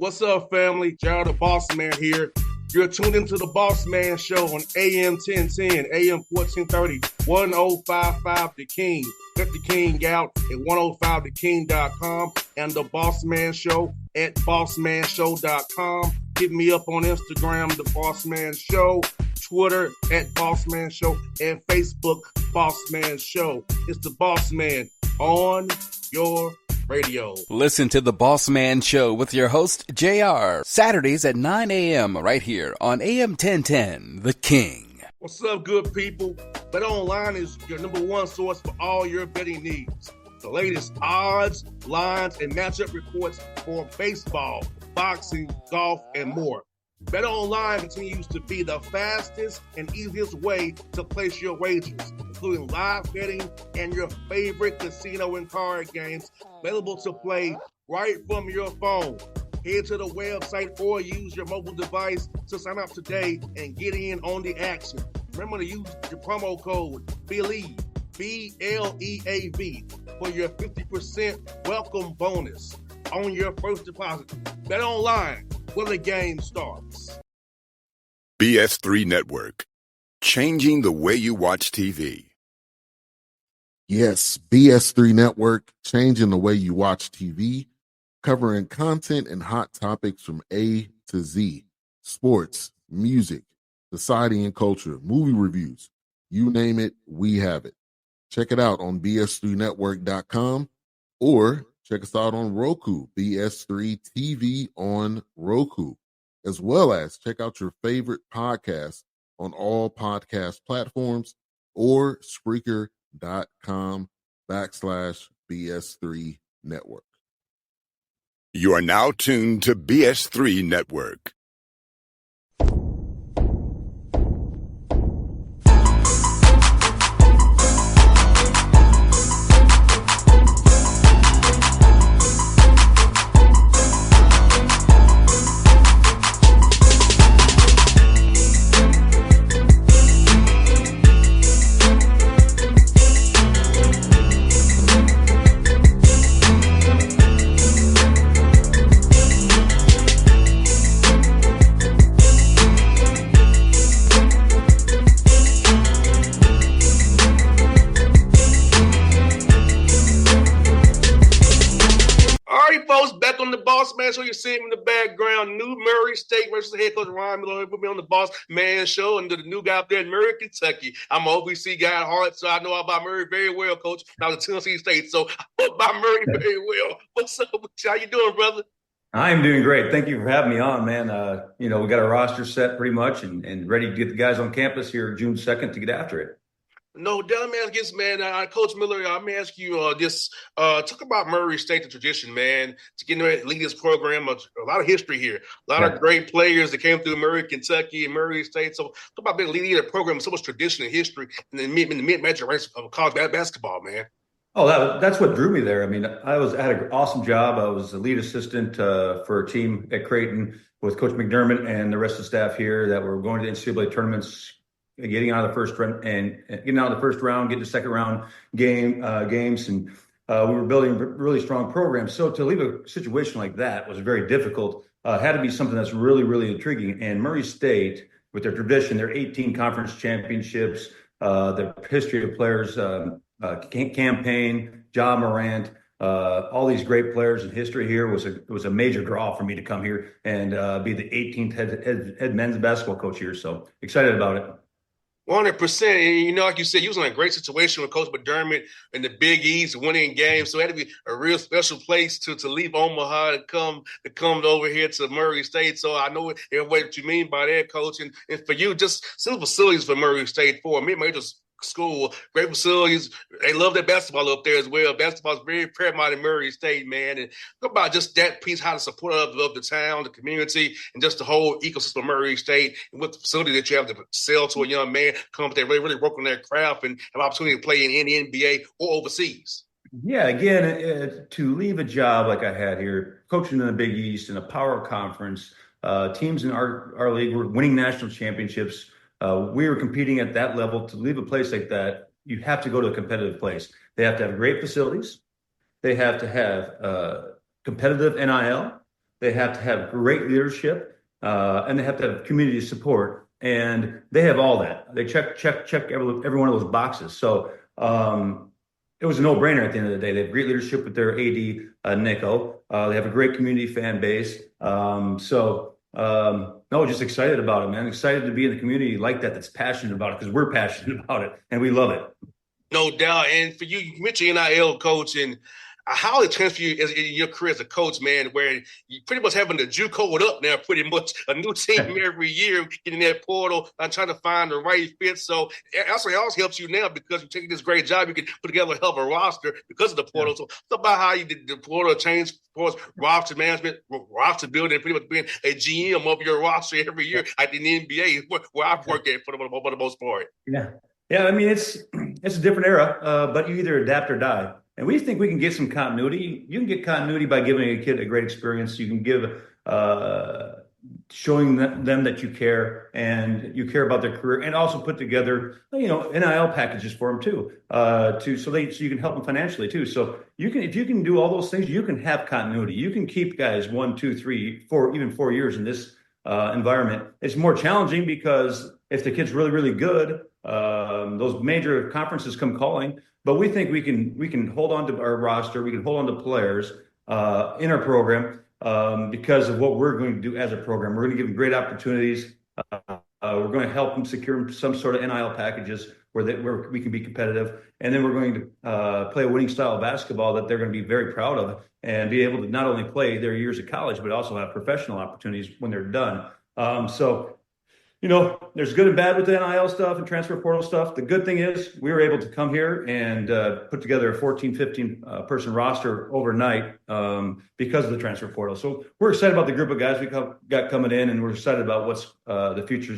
What's up, family? Gerald the Bossman here. You're tuned into the Bossman Show on AM 1010, AM 1430, 1055 The King. Let the King out at 105theking.com and the Bossman Show at bossmanshow.com. Hit me up on Instagram, The Bossman Show, Twitter at Bossman Show, and Facebook, Bossman Show. It's the Bossman on your radio. Listen to the Bossman Show with your host, JR, Saturdays at 9 a.m. right here on AM 1010, The King. What's up, good people? BetOnline is your number one source for all your betting needs. The latest odds, lines, and matchup reports for baseball, boxing, golf, and more. BetOnline continues to be the fastest and easiest way to place your wagers, including live betting and your favorite casino and card games available to play right from your phone. Head to the website or use your mobile device to sign up today and get in on the action. Remember to use your promo code BELIEVE, BLEAV, for your 50% welcome bonus on your first deposit. BetOnline, where the game starts. BS3 Network, changing the way you watch TV. Yes, BS3 Network, changing the way you watch TV, covering content and hot topics from A to Z, sports, music, society and culture, movie reviews, you name it, we have it. Check it out on bs3network.com or check us out on Roku, BS3 TV on Roku, as well as check out your favorite podcast on all podcast platforms or Spreaker.com/BS3 Network. You are now tuned to BS3 Network. So you see him in the background, New Murray State versus head coach Ryan Miller. Put me on the Bossman Show, and the new guy up there in Murray, Kentucky. I'm an OVC guy at heart, so I know about Murray very well, coach. Now the Tennessee State, so I know about Murray very well. What's up with you? How you doing, brother? I'm doing great. Thank you for having me on, man. We got our roster set pretty much and ready to get the guys on campus here June 2nd to get after it. No doubt, man. Coach Miller, I'm going to ask you talk about Murray State, the tradition, man, to get in lead this program. A lot of history here. A lot of great players that came through Murray, Kentucky, and Murray State. So talk about being leading the program, so much tradition and history in the mid-major ranks of college basketball, man. Oh, that's what drew me there. I mean, I had an awesome job. I was the lead assistant for a team at Creighton with Coach McDermott and the rest of the staff here that were going to NCAA tournaments, getting out of the first round getting to second round games, and we were building really strong programs. So to leave a situation like that was very difficult. Had to be something that's really, really intriguing. And Murray State, with their tradition, their 18 conference championships, their history of players, campaign, Ja Morant, all these great players in history here was a major draw for me to come here and be the 18th head men's basketball coach here. So excited about it. 100%. Like you said, you was in a great situation with Coach McDermott in the Big East, winning games. So it had to be a real special place to leave Omaha to come over here to Murray State. So I know what you mean by that, Coach. And for you, just simple facilities for Murray State for mid-major school, great facilities. They love their basketball up there as well. Basketball is very paramount in Murray State, man. And talk about just that piece, how the support of the town, the community, and just the whole ecosystem of Murray State, and with the facility that you have to sell to a young man, come up there, really work on their craft and have opportunity to play in the NBA or overseas. Yeah, again, to leave a job like I had here, coaching in the Big East in a power conference, teams in our league were winning national championships. We were competing at that level. To leave a place like that, you have to go to a competitive place. They have to have great facilities. They have to have competitive NIL. They have to have great leadership, and they have to have community support. And they have all that. They check every one of those boxes. So it was a no-brainer at the end of the day. They have great leadership with their AD, Nico. They have a great community fan base. No, just excited about it, man. Excited to be in the community like that, that's passionate about it, because we're passionate about it and we love it. No doubt. And for you, you mentioned NIL, coach, and how it transfer you in your career as a coach, man, where you pretty much having the JUCO it up now, pretty much a new team every year, getting that portal and trying to find the right fit. So it also helps you now because you're taking this great job. You can put together a hell of a roster because of the portal. So it's about how you did the portal change for roster management, roster building, and pretty much being a GM of your roster every year like in the NBA, where I've worked at for the most part. Yeah. Yeah, I mean, it's a different era, but you either adapt or die. And we think we can get some continuity. You can get continuity by giving a kid a great experience. You can give showing them that you care and you care about their career, and also put together, NIL packages for them too, so you can help them financially too. So if you can do all those things, you can have continuity. You can keep guys 1, 2, 3, 4, even 4 years in this environment. It's more challenging because if the kid's really, really good, those major conferences come calling. But we think we can hold on to our roster. We can hold on to players in our program because of what we're going to do as a program. We're going to give them great opportunities. We're going to help them secure some sort of NIL packages where we can be competitive. And then we're going to play a winning style of basketball that they're going to be very proud of and be able to not only play their years of college, but also have professional opportunities when they're done. There's good and bad with the NIL stuff and transfer portal stuff. The good thing is we were able to come here and put together a 14, 15 person roster overnight because of the transfer portal. So we're excited about the group of guys we got coming in, and we're excited about what's the future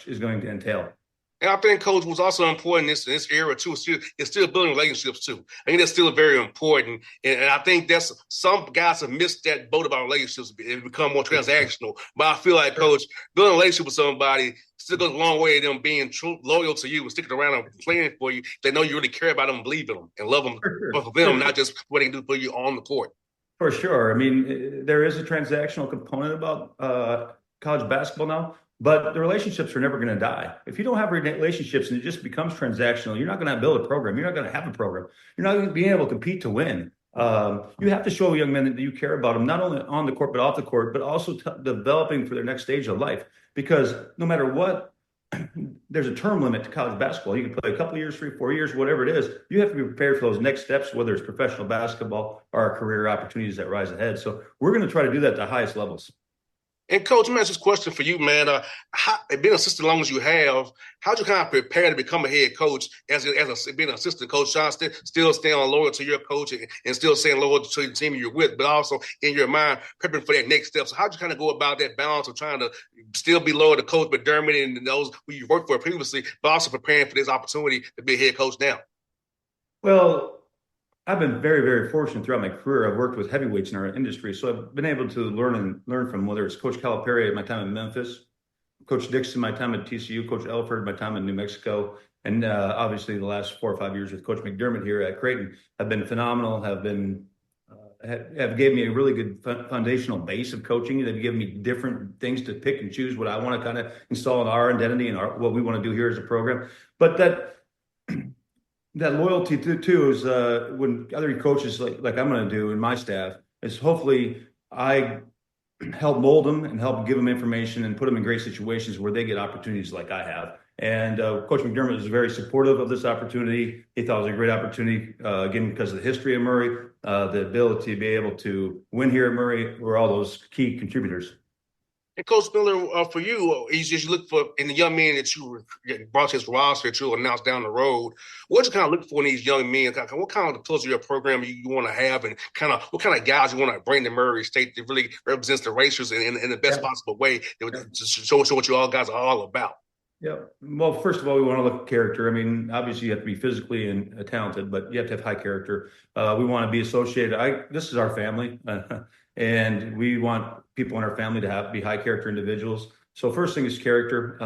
is going to entail. And I think, Coach, was also important in this era, too. It's still building relationships, too. I think that's still very important. And I think that's some guys have missed that boat about relationships and become more transactional. But I feel like, Coach, building a relationship with somebody still goes a long way to them being loyal to you and sticking around and playing for you. They know you really care about them, believe in them, and love them for them, not just what they can do for you on the court. For sure. I mean, there is a transactional component about college basketball now. But the relationships are never going to die. If you don't have relationships and it just becomes transactional, you're not going to build a program. You're not going to have a program. You're not going to be able to compete to win. You have to show young men that you care about them, not only on the court, but off the court, but also developing for their next stage of life. Because no matter what, there's a term limit to college basketball. You can play a couple of years, 3, 4 years, whatever it is. You have to be prepared for those next steps, whether it's professional basketball or career opportunities that rise ahead. So we're going to try to do that at the highest levels. And Coach, let me ask this question for you, man. Being an assistant as long as you have, how'd you kind of prepare to become a head coach being an assistant coach, Sean, still staying loyal to your coach and still staying loyal to the team you're with, but also in your mind prepping for that next step. So how'd you kind of go about that balance of trying to still be loyal to Coach McDermott and those who you worked for previously, but also preparing for this opportunity to be a head coach now? Well, I've been very, very fortunate throughout my career. I've worked with heavyweights in our industry, so I've been able to learn from whether it's Coach Calipari at my time in Memphis, Coach Dixon my time at TCU, Coach Elford my time in New Mexico, and obviously the last 4 or 5 years with Coach McDermott here at Creighton have been phenomenal. Have gave me a really good foundational base of coaching. They've given me different things to pick and choose what I want to kind of install in our identity and what we want to do here as a program, but that loyalty too is when other coaches like I'm going to do in my staff is hopefully I help mold them and help give them information and put them in great situations where they get opportunities like I have. And Coach McDermott was very supportive of this opportunity. He thought it was a great opportunity, again, because of the history of Murray, the ability to be able to win here at Murray were all those key contributors. And Coach Miller, for you, as you look for in the young men that you brought to this roster that you'll announce down the road, what you kind of look for in these young men? What kind of pillars of your program you want to have, and kind of what kind of guys you want to bring to Murray State that really represents the Racers in the best possible way to show what you all guys are all about? Yeah. Well, first of all, we want to look at character. I mean, obviously you have to be physically and talented, but you have to have high character. We want to be associated. This is our family, and we want people in our family to be high character individuals. So first thing is character.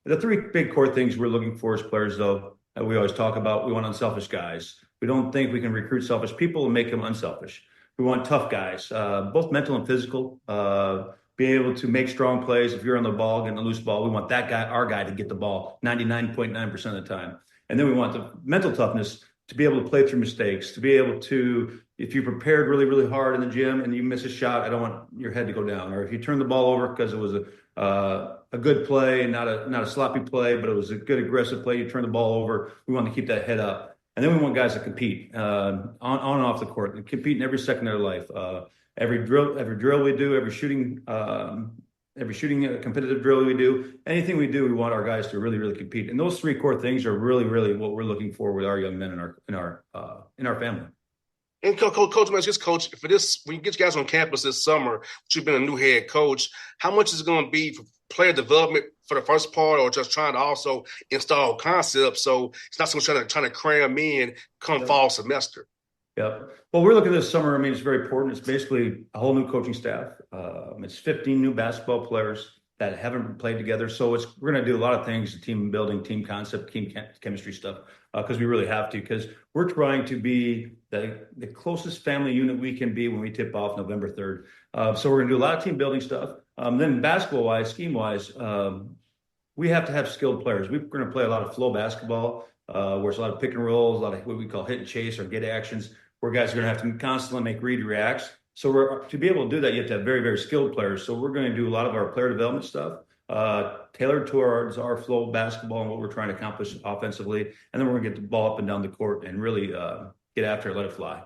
The 3 big core things we're looking for as players, though, that we always talk about, we want unselfish guys. We don't think we can recruit selfish people and make them unselfish. We want tough guys, both mental and physical. Being able to make strong plays. If you're on the ball, getting a loose ball, we want that guy, our guy, to get the ball 99.9% of the time. And then we want the mental toughness to be able to play through mistakes, to be able to, if you prepared really, really hard in the gym and you miss a shot, I don't want your head to go down. Or if you turn the ball over because it was a good play, not a sloppy play, but it was a good aggressive play, you turn the ball over. We want to keep that head up. And then we want guys to compete on and off the court, and compete in every second of their life. Every drill we do, every shooting competitive drill we do, anything we do, we want our guys to really, really compete. And those three core things are really, really what we're looking for with our young men in our family. And coach, man, just coach for this. When you get you guys on campus this summer, you've been a new head coach. How much is it going to be for player development for the first part, or just trying to also install concepts so it's not so much trying to cram in come fall semester? Yeah. Well, we're looking this summer. I mean, it's very important. It's basically a whole new coaching staff. It's 15 new basketball players that haven't played together. So we're going to do a lot of things, team building, team concept, team chemistry stuff, because we really have to, because we're trying to be the closest family unit we can be when we tip off November 3rd. So we're going to do a lot of team building stuff. Then basketball-wise, scheme-wise, we have to have skilled players. We're going to play a lot of flow basketball, where it's a lot of pick and rolls, a lot of what we call hit and chase or get actions, where guys are going to have to constantly make read reacts. So to be able to do that, you have to have very, very skilled players. So we're going to do a lot of our player development stuff, tailored to our flow basketball and what we're trying to accomplish offensively. And then we're going to get the ball up and down the court and really get after it, let it fly.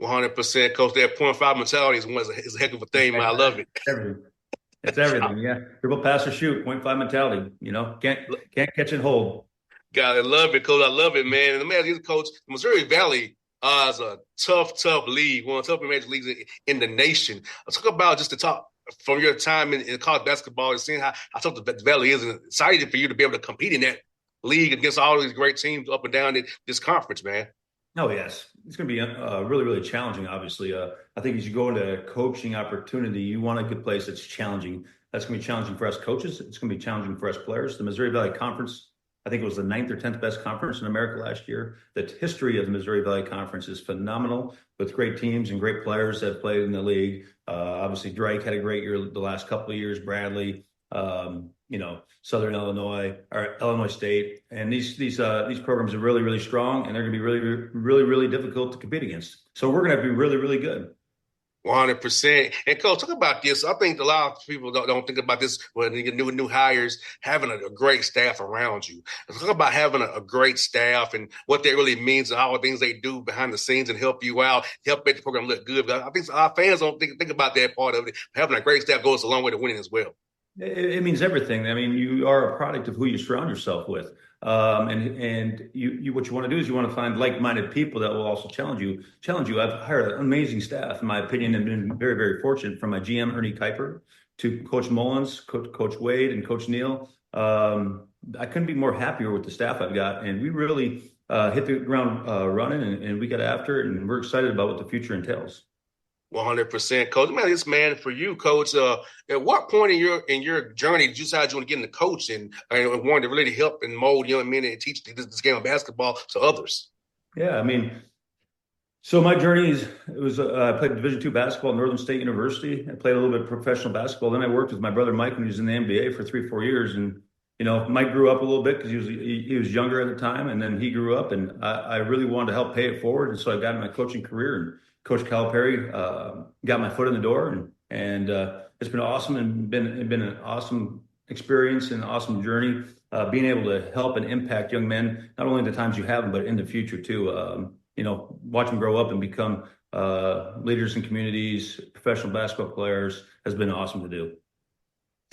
100%, coach. That 0.5 mentality is a heck of a thing, man. I love it. Everything. It's everything. Yeah. Dribble, pass, or shoot. 0.5 mentality. Can't catch and hold. God, I love it, coach. I love it, man. And the man, coach, the Missouri Valley is a tough league, one of the toughest major leagues in the nation. Let's talk about just the top from your time in college basketball and seeing how tough the Valley is, and excited for you to be able to compete in that league against all these great teams up and down this conference, man. Oh, yes. It's going to be really, really challenging, obviously. I think as you go into a coaching opportunity, you want a good place that's challenging. That's going to be challenging for us coaches. It's going to be challenging for us players. The Missouri Valley Conference, I think it was the 9th or 10th best conference in America last year. The history of the Missouri Valley Conference is phenomenal, with great teams and great players that have played in the league. Obviously, Drake had a great year the last couple of years, Bradley, Southern Illinois or Illinois State. And these programs are really, really strong, and they're going to be really, really, really difficult to compete against. So we're going to have to be really, really good. 100%. And coach, talk about this. I think a lot of people don't think about this when you get new hires, having a great staff around you. Let's talk about having a great staff and what that really means and all the things they do behind the scenes and help you out, help make the program look good. But I think our fans don't think about that part of it. Having a great staff goes a long way to winning as well. It means everything. I mean, you are a product of who you surround yourself with. And you what you want to do is you want to find like-minded people that will also challenge you. I've hired an amazing staff, in my opinion, and been very, very fortunate, from my GM, Ernie Kuiper, to Coach Mullins, Coach Wade, and Coach Neal. I couldn't be more happier with the staff I've got. And we really hit the ground running, and we got after it, and we're excited about what the future entails. 100%, coach. Man, for you, coach, at what point in your journey did you decide you want to get into coaching and wanted to really help and mold young men and teach this game of basketball to others? Yeah, I mean, so my journey I played Division II basketball at Northern State University. I played a little bit of professional basketball. Then I worked with my brother Mike when he was in the NBA for 3-4 years. And Mike grew up a little bit because he was younger at the time, and then he grew up, and I really wanted to help pay it forward. And so I got in my coaching career, and Coach Calipari got my foot in the door, and it's been awesome, and been an awesome experience and an awesome journey, being able to help and impact young men, not only in the times you have them, but in the future too. Watch them grow up and become leaders in communities, professional basketball players, has been awesome to do.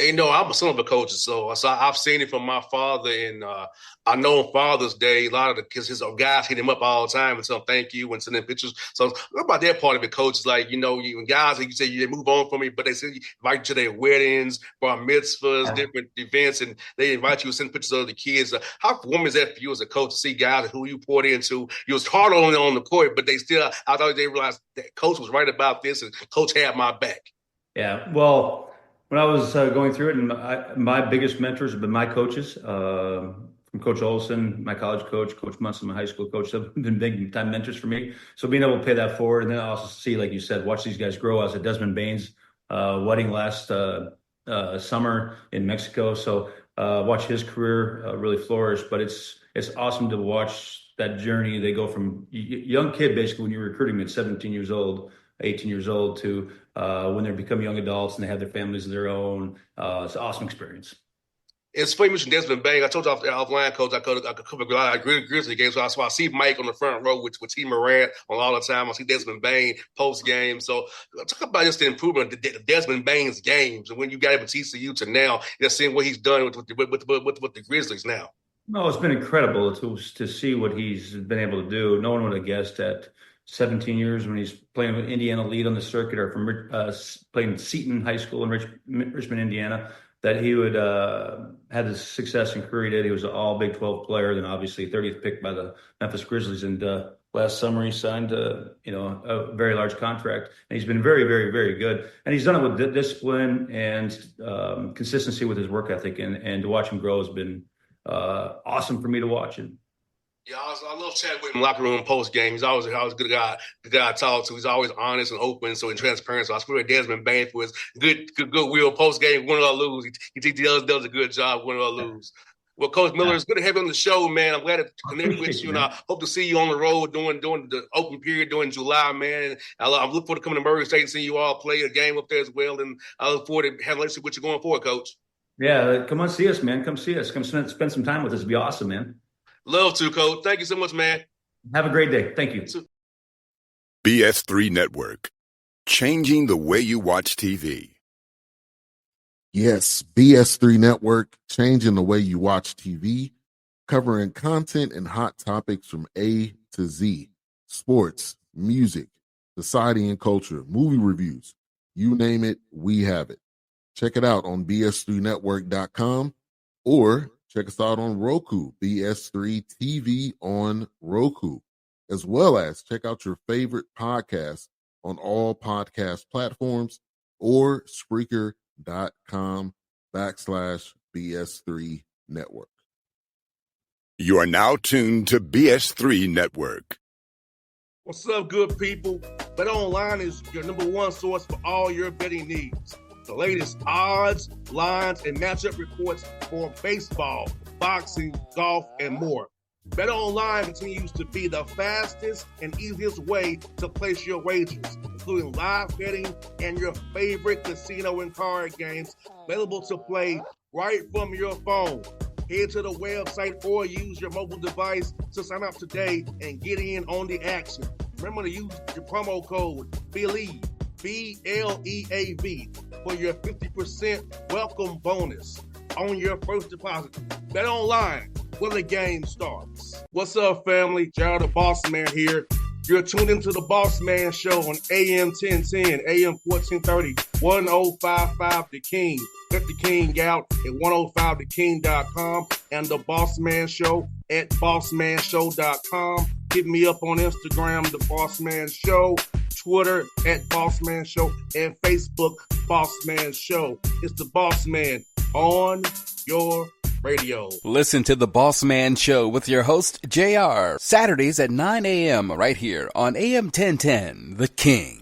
I'm a son of a coach, so I've seen it from my father, and I know on Father's Day, a lot of his guys hit him up all the time and tell him thank you and send him pictures. So what about that part of it, coach? It's like, even guys, like you say, they move on from me, but they say invite you to their weddings, bar mitzvahs, different events, and they invite you to send pictures of the kids. How warm is that for you as a coach to see guys who you poured into? You was hard on the court, but I thought they realized that coach was right about this, and coach had my back. Yeah, well, when I was going through it, and my biggest mentors have been my coaches. from Coach Olson, my college coach, Coach Munson, my high school coach, have been big time mentors for me. So being able to pay that forward, and then I also see, like you said, watch these guys grow. I was at Desmond Bain's wedding last summer in Mexico. So watch his career really flourish. But it's awesome to watch that journey. They go from young kid, basically, when you're recruiting them at 17 years old, 18 years old, to when they become young adults and they have their families of their own. It's an awesome experience. It's funny you mentioned Desmond Bain. I told you offline, Coach, I could cover a lot of Grizzly games. So I see Mike on the front row with T. Morant on all the time. I see Desmond Bain post game. So talk about just the improvement of Desmond Bain's games and when you got him at TCU to now, just seeing what he's done with the Grizzlies now. No, it's been incredible to see what he's been able to do. No one would have guessed at 17 years when he's playing with Indiana Lead on the circuit, or from playing Seton High School in Richmond, Indiana, that he would have the success and career he did. He was an all Big 12 player, then obviously 30th pick by the Memphis Grizzlies. And last summer he signed a very large contract, and he's been very, very, very good. And he's done it with discipline and consistency with his work ethic. And to watch him grow has been awesome for me to watch. And yeah, I love chatting with him in the locker room post game. He's always a good guy to talk to. He's always honest and open, so and transparent. So I swear Desmond Bain for his goodwill post game, win or lose. He does a good job, win or lose. Well, Coach Miller, it's good to have you on the show, man. I'm glad to connect with you, and I hope to see you on the road during the open period during July, man. And I look forward to coming to Murray State and seeing you all play a game up there as well. And I look forward to having a relationship with you going forward, Coach. Yeah, come on, see us, man. Come see us. Come spend some time with us. It'd be awesome, man. Love to, Coach. Thank you so much, man. Have a great day. Thank you. BS3 Network, changing the way you watch TV. Yes, BS3 Network, changing the way you watch TV, covering content and hot topics from A to Z, sports, music, society and culture, movie reviews, you name it, we have it. Check it out on bs3network.com or check us out on Roku, BS3 TV on Roku, as well as check out your favorite podcast on all podcast platforms or Spreaker.com/BS3 Network. You are now tuned to BS3 Network. What's up, good people? BetOnline is your number one source for all your betting needs. The latest odds, lines, and matchup reports for baseball, boxing, golf, and more. BetOnline continues to be the fastest and easiest way to place your wagers, including live betting and your favorite casino and card games available to play right from your phone. Head to the website or use your mobile device to sign up today and get in on the action. Remember to use your promo code BELIEVE, BLEAV, for your 50% welcome bonus on your first deposit. Bet online where the game starts. What's up, family? Jared the Bossman here. You're tuned into the Bossman Show on AM 1010, AM 1430, 1055 The King. Let the King out at 105theking.com and the Bossman Show at bossmanshow.com. Hit me up on Instagram, the Bossman Show, Twitter at Bossman Show, and Facebook, Bossman Show. It's the Bossman on your radio. Listen to the Bossman Show with your host, JR, Saturdays at 9 a.m. right here on AM 1010, The King.